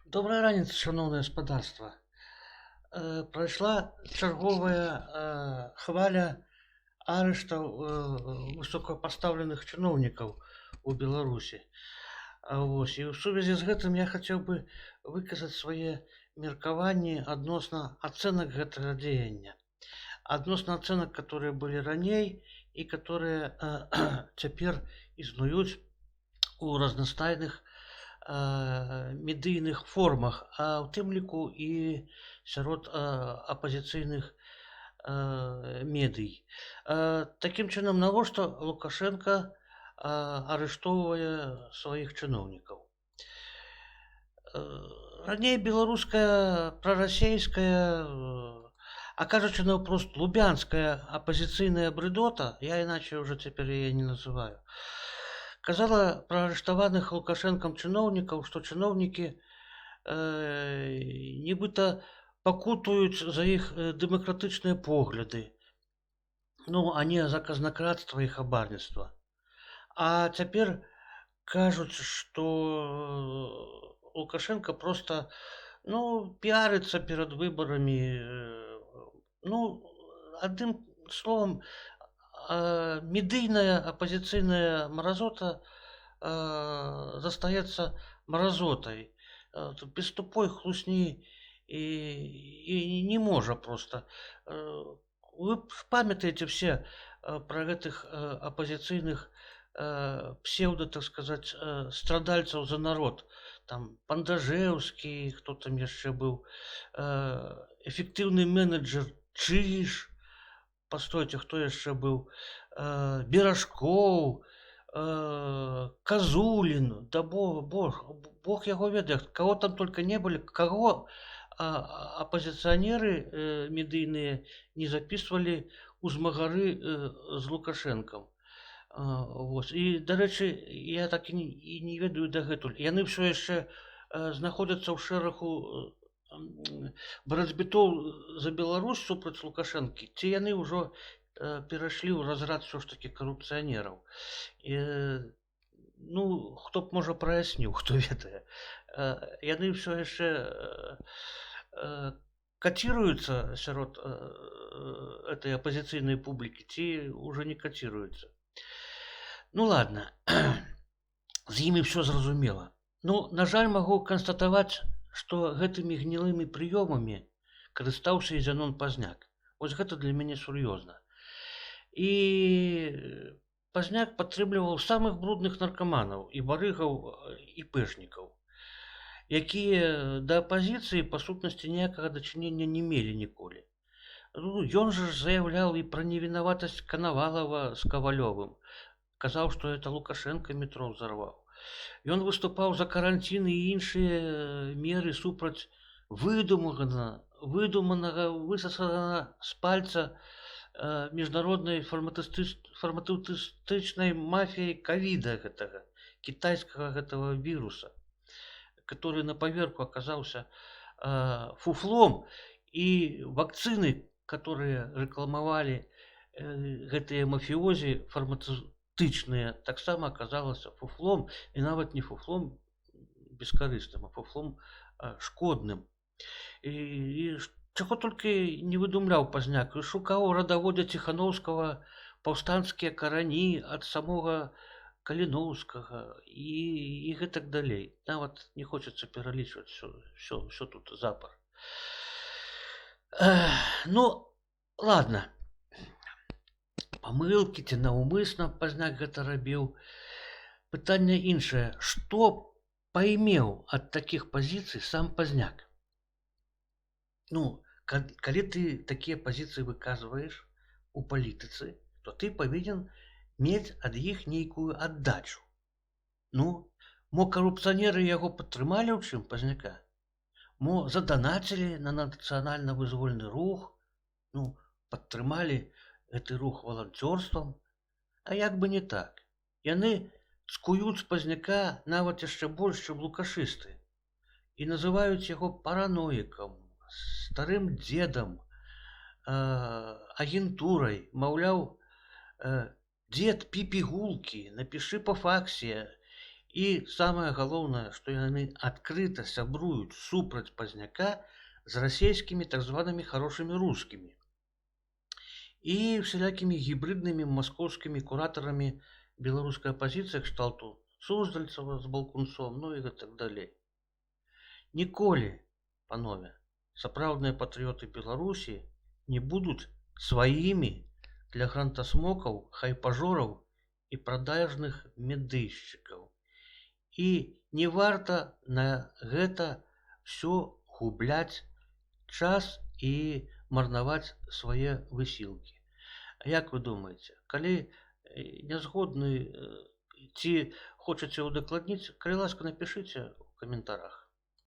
Добрая раніца, шаноўнае гаспадарства. Прайшла чарговая хваля арыштаў высокапастаўленых чыноўнікаў у Беларусі. І ў сувязі з гэтым я хацеў бы выказаць свае меркаванні адносна ацэнак гэтага дзеяння. Адносна ацэнак, которые былі раней і которые цяпер існуюць у разнастайных медыйных формах, а ў тым ліку і сярод апазіцыйных медый. Такім чынам, навошта Лукашенко арыштоўвае сваіх чыноўнікаў? Раней беларуская прарасейская, а кажучы наўпрост лубянская апазіцыйная брыдота, я іначай уже цяпер яе не называю, казала пра арыштаваных Лукашэнкам чыноўнікаў, што чыноўнікі нібыта пакутуюць за іх дэмакратычныя погляды, а не за казнакрадства і хабарніцтва. А цяпер кажуць, што Лукашенко проста піарыцца перад выбарамі. Адным словам, медыйная апазіцыйная маразота застаецца маразотай. Без тупой хлусні і не можа проста. Вы памятаеце все пра гэтых апазіцыйных псевдо, так сказаць, страдальцаў за народ. Там Пандажэўскі, хто там яшчэ быў, эфектыўны менеджер Чыж, пастойце, хто яшчэ быў, Беражкоў, Казулін, да Бог яго ведае, каго там только не былі, каго апазіцыянеры медыйныя не записывалі ў змагары з Лукашэнкам. І, дарэчы, я так і не ведаю дагэтуль. Яны ўсё яшчэ знаходзяцца ў шэрагу барацьбітоў за Беларусь супраць Лукашэнкі, ці яны ўжо перайшлі ў разрад ўсё ж такі карупцыянераў. Хто б, можа, праясніў, хто ведае. Яны ўсё яшчэ каціруюцца сярод этой апазіцыйнай публікі, ці ўжо не каціруюцца. Ладно, з імі ўсё зразумела. На жаль, магу канстатаваць, што гэтымі гнілымі прыёмамі карыстаўся і Зянон Пазняк. Вось гэта для мяне сур'ёзна. І Пазняк падтрымліваў самых брудных наркаманаў, і барыгаў, і пэшнікаў, якія да апазіцыі, па сутнасці, ніякага дачынення не мелі ніколі. Ён жа заяўляў і пра невінаватасць Канавалава з Кавалёвым. Казаў, што это Лукашенко метро ўзарваў. Ён выступаў за каранцін і іншыя меры супраць выдуманага, высасанага з пальца міжнароднай фармацэўтычнай мафіяй ковіда гэтага, кітайскага гэтага віруса, который на паверку аказаўся фуфлом, і вакцыны, которые рэкламавалі гэтыя мафіозі фармацэўтычныя, таксама аказалася фуфлом, і нават не фуфлом бескарысным, а фуфлом шкодным. І чаго толькі не выдумляў Пазняк, і шукаў у радаводзе Ціхановскага паўстанцкія карані ад самога Каліноўскага і гэтак далей. Нават не хочацца пералічваць ўсё тут запар. Ладно, памылкі ці наўмысна Пазняк гэта рабіў. Пытанне іншае, што паймеў ад такіх пазіцый сам Пазняк? Калі ты такія пазіцыі выказваеш у палітыцы, то ты павінен мець ад іх нейкую аддачу. Мо карупцыянеры яго падтрымалі ў чым Пазняка? Мо заданацілі на нацыянальна-вызвольны рух? Падтрымалі гэты рух валанцёрствам? А як бы не так. Яны цкуюць Пазняка нават яшчэ больш, чым лукашысты, і называюць яго параноікам, старым дзедам, агентурай, маўляў, дзед, пі пігулкі, напішы па факсе, І самае галоўнае, што яны адкрыта сябруюць супраць Пазняка з расійскімі так званымі хорошымі рускімі і всялякімі гібриднымі маскоўскімі куратарамі беларускай апазіцыі кшталту Суздальцева з Балкунцом, ну і так далей. Ніколі, панове, сапраўдныя патрыёты Беларусі не будуць сваімі для грантасмокаў, хайпажораў і прадажных медыйшчыкаў. І не варта на гэта все губляць час і марнаваць свае высілкі. Як вы думаеце, калі не згодны ці хочаце ўдакладніць, калі ласка, напішыце ў каментарах.